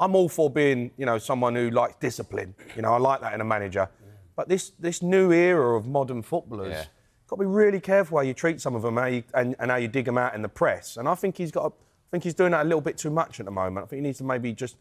I'm all for being, someone who likes discipline. I like that in a manager. But this new era of modern footballers, got to be really careful how you treat some of them, and how you dig them out in the press. And I think he's doing that a little bit too much at the moment. I think he needs to maybe just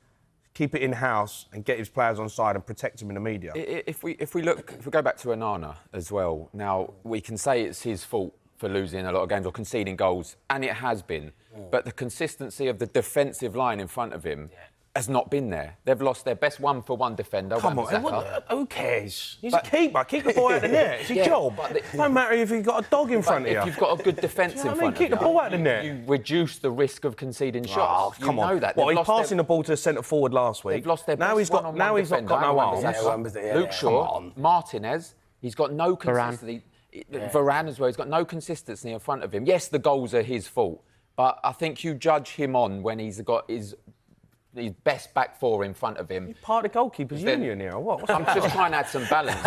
keep it in-house and get his players on side and protect them in the media. If we go back to Onana as well, now we can say it's his fault for losing a lot of games or conceding goals, and it has been. But the consistency of the defensive line in front of him has not been there. They've lost their best one-for-one defender. Come on, who cares? He's a keeper. Keep the ball out of the net. It's his job. It don't matter if you've got a dog in front of you. If you've got a good defence in front of you, keep the ball out of the net. You reduce the risk of conceding shots. Oh, come on. You know that. Well, he's passing the ball to the centre forward last week. They've lost their now best one-on-one now he's not got no arms. Luke Shaw, Martinez, he's got no consistency. Varane as well. He's got no consistency in front of him. Yes, the goals are his fault, but I think you judge him on when he's got his best back four in front of him. You're part of the goalkeepers union here, or what? I'm just trying to add some balance.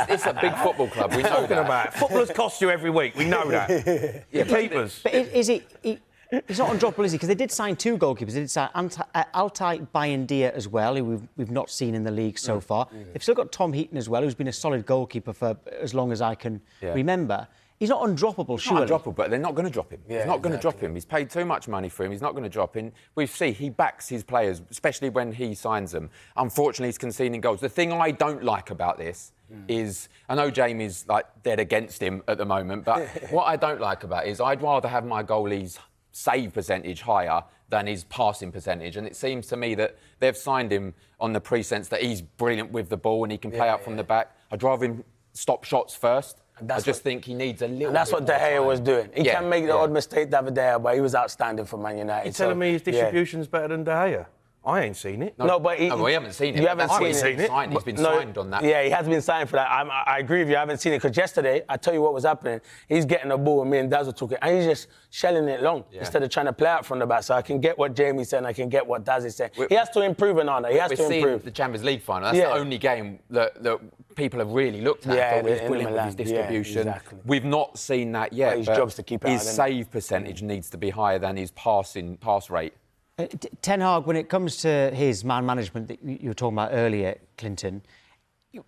It's a big football club. We know that. Footballers cost you every week. We know that. Keepers. But is it? He's not undroppable, is he? Because they did sign two goalkeepers. They did sign Altay Bayendier as well, who we've not seen in the league so far. They've still got Tom Heaton as well, who's been a solid goalkeeper for as long as I can remember. He's not undroppable, surely. Not undroppable, but they're not going to drop him. He's not going to drop him. He's paid too much money for him. He's not going to drop him. We see he backs his players, especially when he signs them. Unfortunately, he's conceding goals. The thing I don't like about this is, I know Jamie's dead against him at the moment, but what I don't like about it is I'd rather have my goalie's save percentage higher than his passing percentage. And it seems to me that they've signed him on the pretense that he's brilliant with the ball and he can play out from the back. I'd rather him stop shots first. I just think he needs a little. And that's what De Gea was doing. He can make the odd mistake the other day, but he was outstanding for Man United. You're telling me his distribution's better than De Gea? I ain't seen it. No, but we haven't seen it. You haven't seen it. He's been signed on that. Yeah, he has been signed for that. I agree with you. I haven't seen it because yesterday, I tell you what was happening. He's getting the ball and me and Daz were talking, and he's just shelling it long instead of trying to play out from the back. So I can get what Jamie's saying, I can get what Daz is saying. He has to improve, Onana. He has to improve. We've seen the Champions League final. That's the only game that people have really looked at. He's brilliant with his distribution. Exactly. We've not seen that yet. But his job's to keep it his save percentage needs to be higher than his pass rate. Ten Hag, when it comes to his man management that you were talking about earlier, Clinton,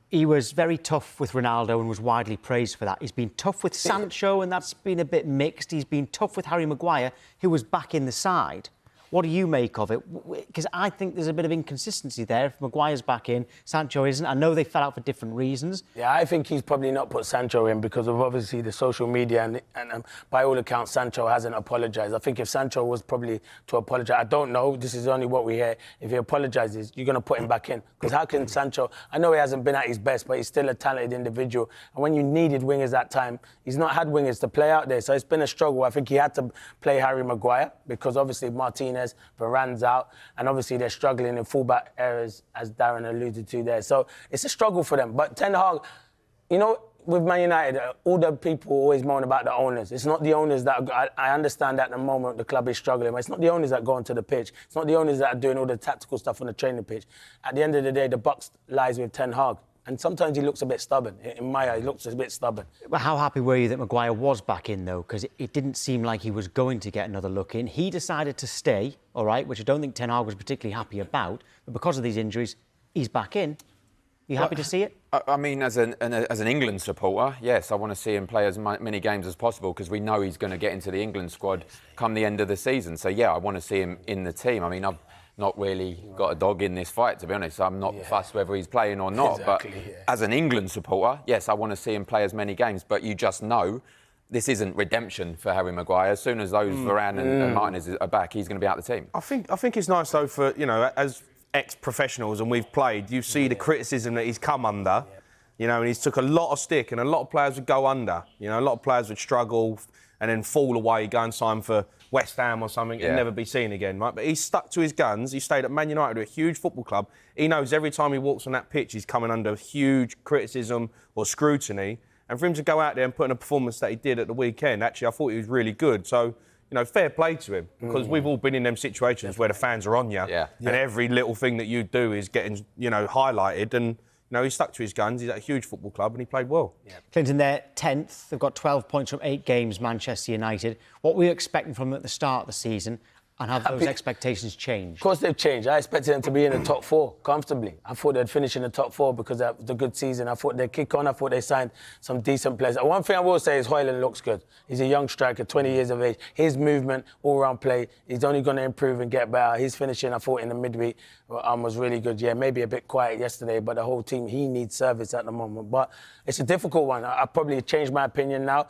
he was very tough with Ronaldo and was widely praised for that. He's been tough with Sancho and that's been a bit mixed. He's been tough with Harry Maguire, who was back in the side. What do you make of it? Because I think there's a bit of inconsistency there. If Maguire's back in, Sancho isn't. I know they fell out for different reasons. Yeah, I think he's probably not put Sancho in because of obviously the social media and by all accounts, Sancho hasn't apologised. I think if Sancho was probably to apologise, I don't know, this is only what we hear, if he apologises, you're going to put him back in. Because how can Sancho, I know he hasn't been at his best, but he's still a talented individual. And when you needed wingers that time, he's not had wingers to play out there. So it's been a struggle. I think he had to play Harry Maguire because obviously Martinez, Varane's out, and obviously they're struggling in fullback areas, as Darren alluded to there. So it's a struggle for them. But Ten Hag, with Man United, all the people always moan about the owners. It's not the owners that I understand that at the moment the club is struggling, but it's not the owners that go onto the pitch. It's not the owners that are doing all the tactical stuff on the training pitch. At the end of the day, the buck lies with Ten Hag. And sometimes he looks a bit stubborn. In my eye, he looks a bit stubborn. But how happy were you that Maguire was back in, though? Because it didn't seem like he was going to get another look in. He decided to stay, all right, which I don't think Ten Hag was particularly happy about. But because of these injuries, he's back in. You happy to see it? I mean, as an England supporter, yes, I want to see him play as many games as possible because we know he's going to get into the England squad come the end of the season. So, yeah, I want to see him in the team. I mean, I've not really got a dog in this fight, to be honest. I'm not fussed whether he's playing or not. Exactly, but as an England supporter, yes, I want to see him play as many games. But you just know this isn't redemption for Harry Maguire. As soon as those Varane and Martinez are back, he's going to be out of the team. I think it's nice, though, for, as ex-professionals and we've played, you see the criticism that he's come under, and he's took a lot of stick and a lot of players would go under. A lot of players would struggle and then fall away, go and sign for West Ham or something and never be seen again, right? But he's stuck to his guns. He stayed at Man United, a huge football club. He knows every time he walks on that pitch, he's coming under huge criticism or scrutiny. And for him to go out there and put in a performance that he did at the weekend, actually, I thought he was really good. So, fair play to him because we've all been in them situations where the fans are on you and every little thing that you do is getting, highlighted. And, he stuck to his guns. He's at a huge football club and he played well. Yeah. Clinton, they're 10th. They've got 12 points from 8 games, Manchester United. What were you expecting from them at the start of the season? And have those expectations changed? Of course they've changed. I expected them to be in the top 4 comfortably. I thought they'd finish in the top 4 because of the good season. I thought they'd kick on. I thought they signed some decent players. One thing I will say is Højlund looks good. He's a young striker, 20 years of age. His movement, all-round play, he's only going to improve and get better. His finishing, I thought, in the midweek was really good. Yeah, maybe a bit quiet yesterday, but the whole team, he needs service at the moment. But it's a difficult one. I probably changed my opinion now.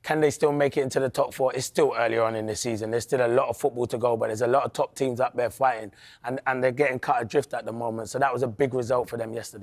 Can they still make it into the top 4? It's still early on in the season. There's still a lot of football to go, but there's a lot of top teams up there fighting, and they're getting cut adrift at the moment. So that was a big result for them yesterday.